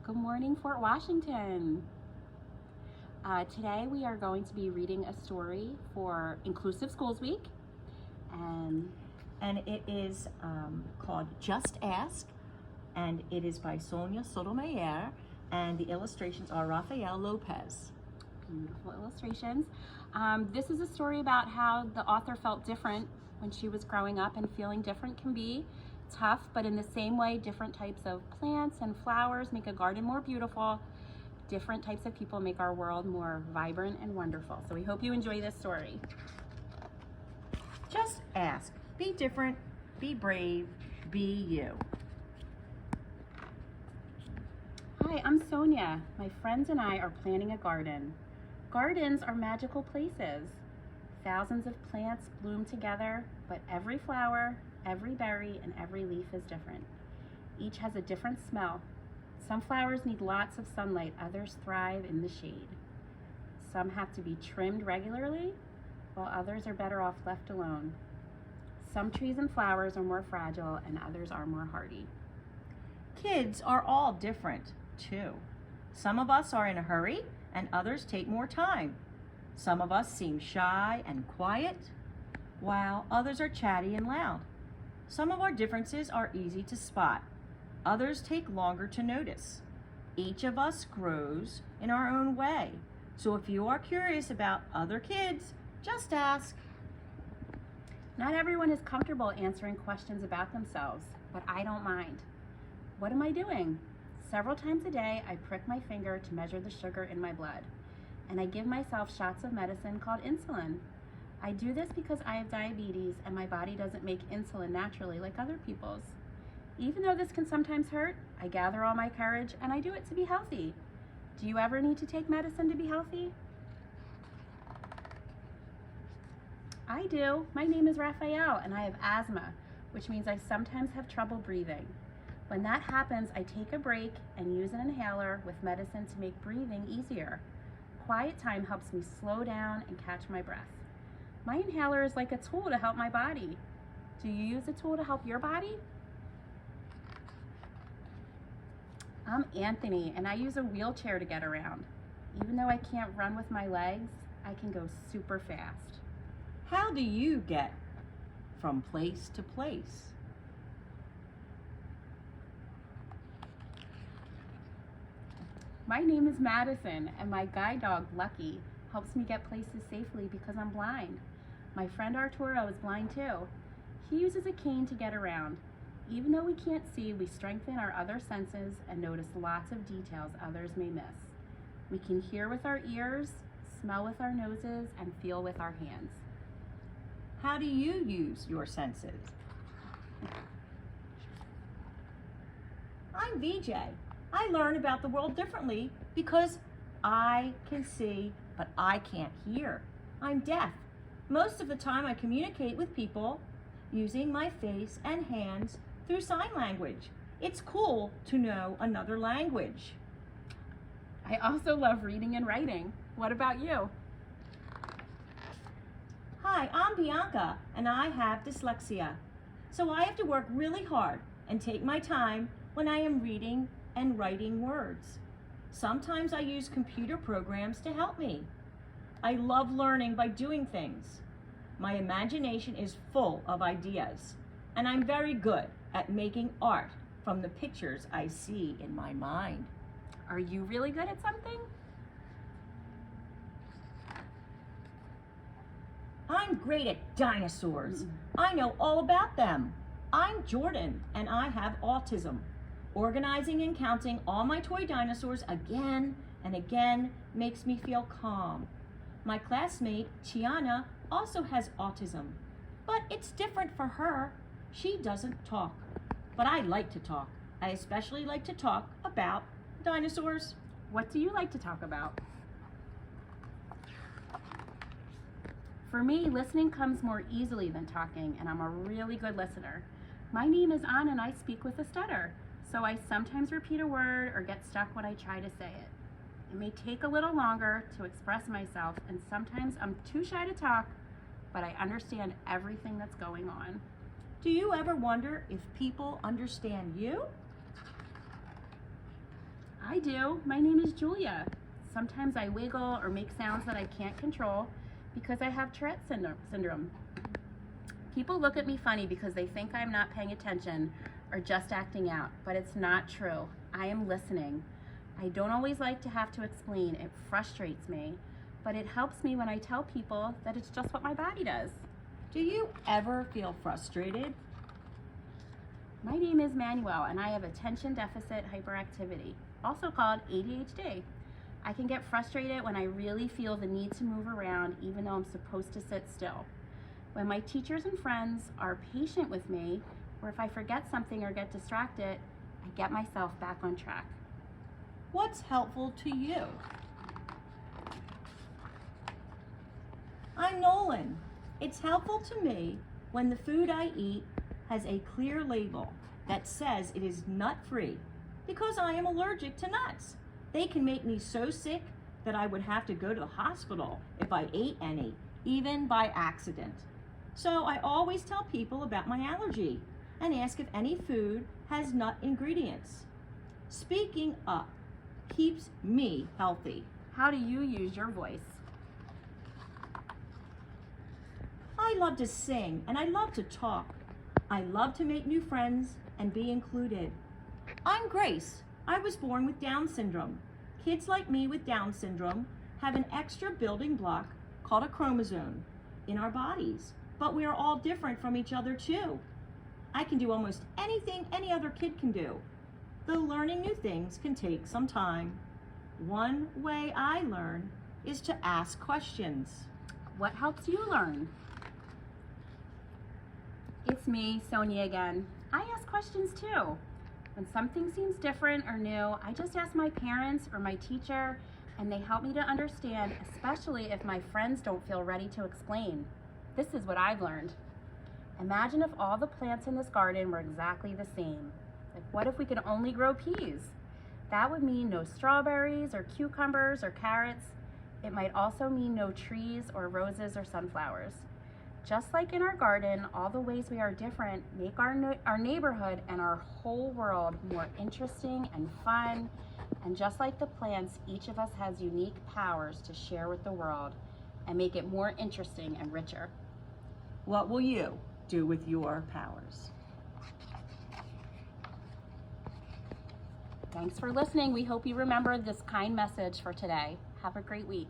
Good morning, Fort Washington. Today we are going to be reading a story for Inclusive Schools Week. And it is called Just Ask, and it is by Sonia Sotomayor, and the illustrations are Rafael Lopez. Beautiful illustrations. This is a story about how the author felt different when she was growing up, and feeling different can be tough, but in the same way, different types of plants and flowers make a garden more beautiful. Different types of people make our world more vibrant and wonderful. So we hope you enjoy this story. Just ask. Be different, be brave, be you. Hi, I'm Sonia. My friends and I are planting a garden. Gardens are magical places. Thousands of plants bloom together, but every flower, every berry, and every leaf is different. Each has a different smell. Some flowers need lots of sunlight, others thrive in the shade. Some have to be trimmed regularly, while others are better off left alone. Some trees and flowers are more fragile, and others are more hardy. Kids are all different, too. Some of us are in a hurry, and others take more time. Some of us seem shy and quiet, while others are chatty and loud. Some of our differences are easy to spot. Others take longer to notice. Each of us grows in our own way. So if you are curious about other kids, just ask. Not everyone is comfortable answering questions about themselves, but I don't mind. What am I doing? Several times a day, I prick my finger to measure the sugar in my blood, and I give myself shots of medicine called insulin. I do this because I have diabetes and my body doesn't make insulin naturally like other people's. Even though this can sometimes hurt, I gather all my courage and I do it to be healthy. Do you ever need to take medicine to be healthy? I do. My name is Raphael and I have asthma, which means I sometimes have trouble breathing. When that happens, I take a break and use an inhaler with medicine to make breathing easier. Quiet time helps me slow down and catch my breath. My inhaler is like a tool to help my body. Do you use a tool to help your body? I'm Anthony, and I use a wheelchair to get around. Even though I can't run with my legs, I can go super fast. How do you get from place to place? My name is Madison, and my guide dog, Lucky, helps me get places safely because I'm blind. My friend Arturo is blind too. He uses a cane to get around. Even though we can't see, we strengthen our other senses and notice lots of details others may miss. We can hear with our ears, smell with our noses, and feel with our hands. How do you use your senses? I'm VJ. I learn about the world differently because I can see, but I can't hear. I'm deaf. Most of the time I communicate with people using my face and hands through sign language. It's cool to know another language. I also love reading and writing. What about you? Hi, I'm Bianca, and I have dyslexia. So I have to work really hard and take my time when I am reading and writing words. Sometimes I use computer programs to help me. I love learning by doing things. My imagination is full of ideas, and I'm very good at making art from the pictures I see in my mind. Are you really good at something? I'm great at dinosaurs. I know all about them. I'm Jordan, and I have autism. Organizing and counting all my toy dinosaurs again and again makes me feel calm. My classmate, Tiana, also has autism, but it's different for her. She doesn't talk, but I like to talk. I especially like to talk about dinosaurs. What do you like to talk about? For me, listening comes more easily than talking, and I'm a really good listener. My name is Anna, and I speak with a stutter, so I sometimes repeat a word or get stuck when I try to say it. It may take a little longer to express myself, and sometimes I'm too shy to talk, but I understand everything that's going on. Do you ever wonder if people understand you? I do. My name is Julia. Sometimes I wiggle or make sounds that I can't control because I have Tourette syndrome. People look at me funny because they think I'm not paying attention or just acting out, but it's not true. I am listening. I don't always like to have to explain. It frustrates me, but it helps me when I tell people that it's just what my body does. Do you ever feel frustrated? My name is Manuel, and I have attention deficit hyperactivity, also called ADHD. I can get frustrated when I really feel the need to move around even though I'm supposed to sit still. When my teachers and friends are patient with me, or if I forget something or get distracted, I get myself back on track. What's helpful to you? I'm Nolan. It's helpful to me when the food I eat has a clear label that says it is nut-free because I am allergic to nuts. They can make me so sick that I would have to go to the hospital if I ate any, even by accident. So I always tell people about my allergy and ask if any food has nut ingredients. Speaking up keeps me healthy. How do you use your voice? I love to sing and I love to talk. I love to make new friends and be included. I'm Grace. I was born with Down syndrome. Kids like me with Down syndrome have an extra building block called a chromosome in our bodies, but we are all different from each other too. I can do almost anything any other kid can do, though learning new things can take some time. One way I learn is to ask questions. What helps you learn? It's me, Sonia again. I ask questions too. When something seems different or new, I just ask my parents or my teacher, and they help me to understand, especially if my friends don't feel ready to explain. This is what I've learned. Imagine if all the plants in this garden were exactly the same. Like, what if we could only grow peas? That would mean no strawberries or cucumbers or carrots. It might also mean no trees or roses or sunflowers. Just like in our garden, all the ways we are different make our neighborhood and our whole world more interesting and fun. And just like the plants, each of us has unique powers to share with the world and make it more interesting and richer. What will you do with your powers? Thanks for listening. We hope you remember this kind message for today. Have a great week.